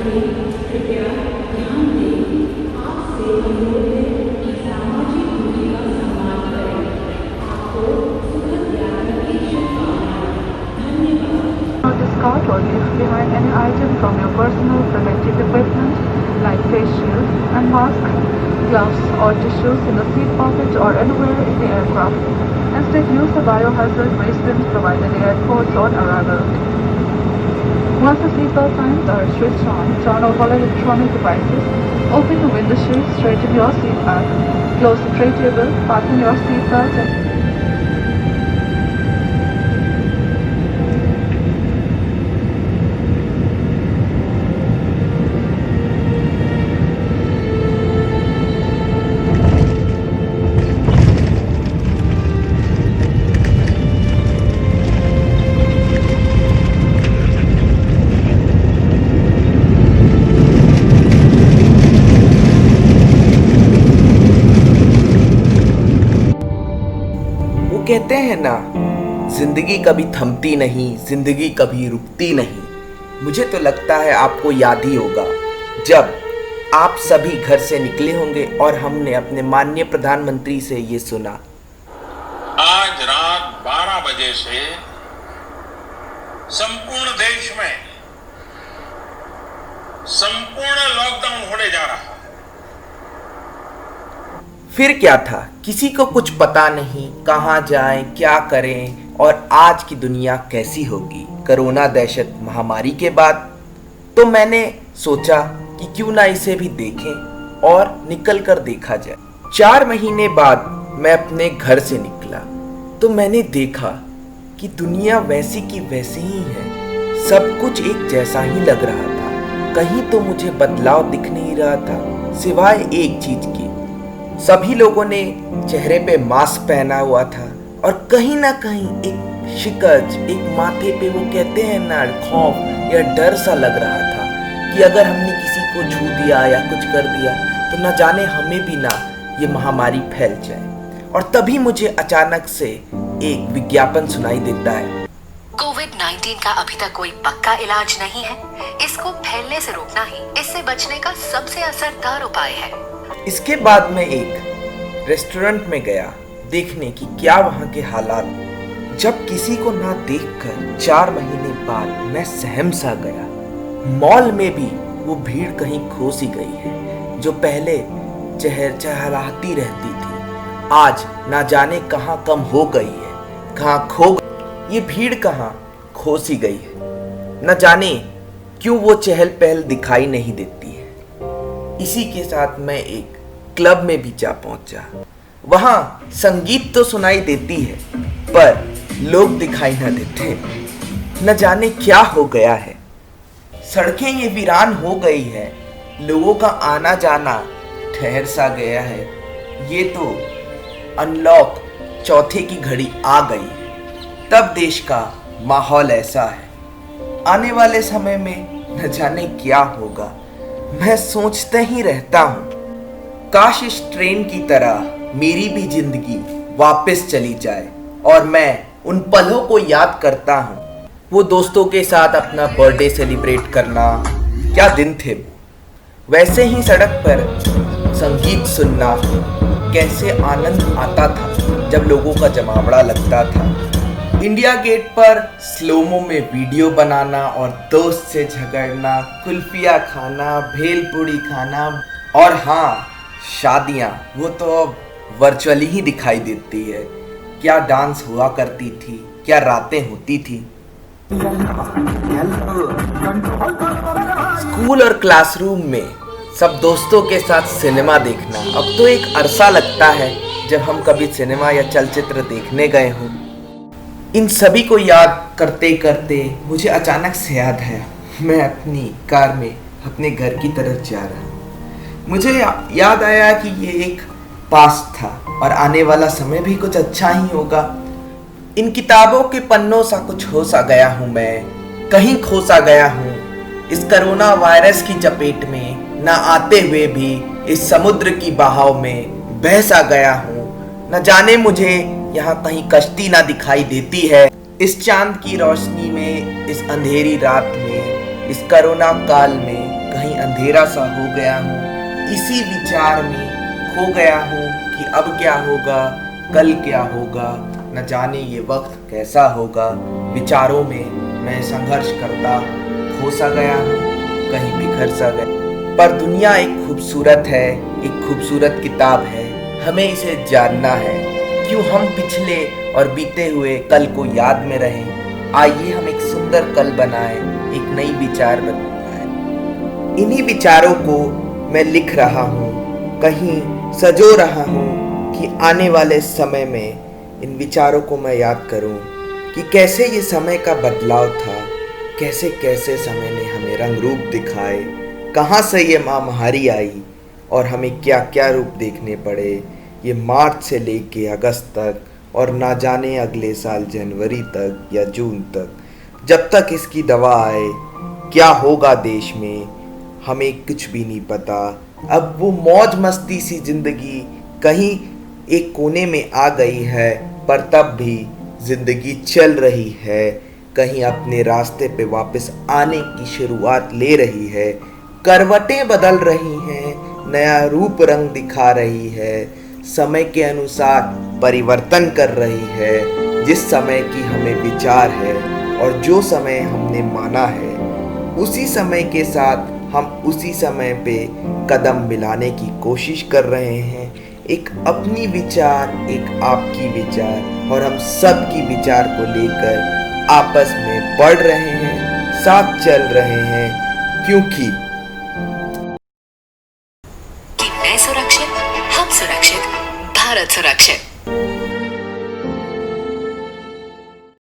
कृपया ध्यान दें, आपसे अनुरोध है कि सामाजिक दूरी का सम्मान करें। आपको सुखद यात्रा की शुभकामनाएं। धन्यवाद। Not discard or leave behind any item from your personal protective equipment like face shields and masks, gloves or tissues in the seat pocket or anywhere in the aircraft. Instead, use the biohazard waste bins provided at airports on arrival. Once the seatbelt signs are switched on, turn off all electronic devices, open the window shield, straighten your seat back, close the tray table, fasten your seatbelt and वो कहते हैं ना, जिंदगी कभी थमती नहीं, जिंदगी कभी रुकती नहीं। मुझे तो लगता है आपको याद ही होगा जब आप सभी घर से निकले होंगे और हमने अपने माननीय प्रधानमंत्री से ये सुना, आज रात 12 बजे से संपूर्ण देश में संपूर्ण लॉकडाउन होने जा रहा है। फिर क्या था, किसी को कुछ पता नहीं, कहाँ जाएं, क्या करें और आज की दुनिया कैसी होगी कोरोना दहशत महामारी के बाद। तो मैंने सोचा कि क्यों ना इसे भी देखें और निकल कर देखा जाए। 4 महीने बाद मैं अपने घर से निकला तो मैंने देखा कि दुनिया वैसी की वैसी ही है। सब कुछ एक जैसा ही लग रहा था, कहीं तो मुझे बदलाव दिख नहीं रहा था सिवाय एक चीज के। सभी लोगों ने चेहरे पे मास्क पहना हुआ था और कहीं ना कहीं एक शिकज, एक माथे पे वो कहते हैं ना खौफ या डर सा लग रहा था कि अगर हमने किसी को छू दिया या कुछ कर दिया तो न जाने हमें भी ना ये महामारी फैल जाए। और तभी मुझे अचानक से एक विज्ञापन सुनाई देता है, कोविड-19 का अभी तक कोई पक्का इलाज नहीं है। इसको फैलने से रोकना ही इससे बचने का सबसे असरदार उपाय है। इसके बाद मैं एक रेस्टोरेंट में गया देखने की क्या वहाँ के हालात। जब किसी को ना देखकर 4 महीने बाद मैं सहम सा गया। मॉल में भी वो भीड़ कहीं खो सी गई है जो पहले चहचहाती रहती थी, आज ना जाने कहाँ कम हो गई है, कहाँ खो गई। ये भीड़ कहाँ खो सी गई है, न जाने क्यों वो चहल पहल दिखाई नहीं देती है। इसी के साथ मैं एक क्लब में भी जा पहुंचा। वहां संगीत तो सुनाई देती है पर लोग दिखाई ना देते। न जाने क्या हो गया है, सड़कें ये वीरान हो गई है, लोगों का आना जाना ठहर सा गया है। ये तो अनलॉक चौथे की घड़ी आ गई है, तब देश का माहौल ऐसा है। आने वाले समय में न जाने क्या होगा, मैं सोचते ही रहता हूँ काश इस ट्रेन की तरह मेरी भी जिंदगी वापस चली जाए और मैं उन पलों को याद करता हूँ। वो दोस्तों के साथ अपना बर्थडे सेलिब्रेट करना, क्या दिन थे। वैसे ही सड़क पर संगीत सुनना, कैसे आनंद आता था जब लोगों का जमावड़ा लगता था। इंडिया गेट पर स्लोमो में वीडियो बनाना और दोस्त से झगड़ना, कुल्फिया खाना, भेलपूरी खाना और हाँ शादियाँ, वो तो अब वर्चुअली ही दिखाई देती है। क्या डांस हुआ करती थी, क्या रातें होती थी। स्कूल और क्लासरूम में सब दोस्तों के साथ सिनेमा देखना अब तो एक अरसा लगता है जब हम कभी सिनेमा या चलचित्र देखने गए हों। इन सभी को याद करते करते मुझे अचानक से याद है, मैं अपनी कार में अपने घर की तरफ जा रहा हूँ। मुझे याद आया कि ये एक पास्ट था और आने वाला समय भी कुछ अच्छा ही होगा। इन किताबों के पन्नों सा कुछ हो सा गया हूँ मैं, कहीं खो सा गया हूँ इस कोरोना वायरस की चपेट में, न आते हुए भी इस समुद्र की बहाव में बह सा गया हूँ। न जाने मुझे यहाँ कहीं कश्ती ना दिखाई देती है। इस चांद की रोशनी में, इस अंधेरी रात में, इस कोरोना काल में कहीं अंधेरा सा हो गया हूँ, इसी विचार में खो गया हूँ कि अब क्या होगा, कल क्या होगा, न जाने ये वक्त कैसा होगा। विचारों में मैं संघर्ष करता खो सा गया हूँ, कहीं बिखर सा गया। पर दुनिया एक खूबसूरत है, एक खूबसूरत किताब है, हमें इसे जानना है। क्यों हम पिछले और बीते हुए कल को याद में रहें। आइए हम एक सुंदर कल बनाएं, एक नई विचार बनाएं। इन्हीं विचारों को मैं लिख रहा हूँ, कहीं सजो रहा हूँ कि आने वाले समय में इन विचारों को मैं याद करूँ कि कैसे ये समय का बदलाव था, कैसे कैसे समय ने हमें रंग रूप दिखाए, कहाँ से ये महामारी आई और हमें क्या क्या रूप देखने पड़े ये मार्च से लेके अगस्त तक, और ना जाने अगले साल जनवरी तक या जून तक, जब तक इसकी दवा आए। क्या होगा देश में हमें कुछ भी नहीं पता। अब वो मौज मस्ती सी जिंदगी कहीं एक कोने में आ गई है, पर तब भी जिंदगी चल रही है, कहीं अपने रास्ते पे वापस आने की शुरुआत ले रही है। करवटें बदल रही हैं, नया रूप रंग दिखा रही है, समय के अनुसार परिवर्तन कर रही है। जिस समय की हमें विचार है और जो समय हमने माना है, उसी समय के साथ हम उसी समय पे कदम मिलाने की कोशिश कर रहे हैं। एक अपनी विचार, एक आपकी विचार, और हम सब की विचार को लेकर आपस में बढ़ रहे हैं, साथ चल रहे हैं, क्योंकि मैं सुरक्षित, हम सुरक्षित, भारत सुरक्षित।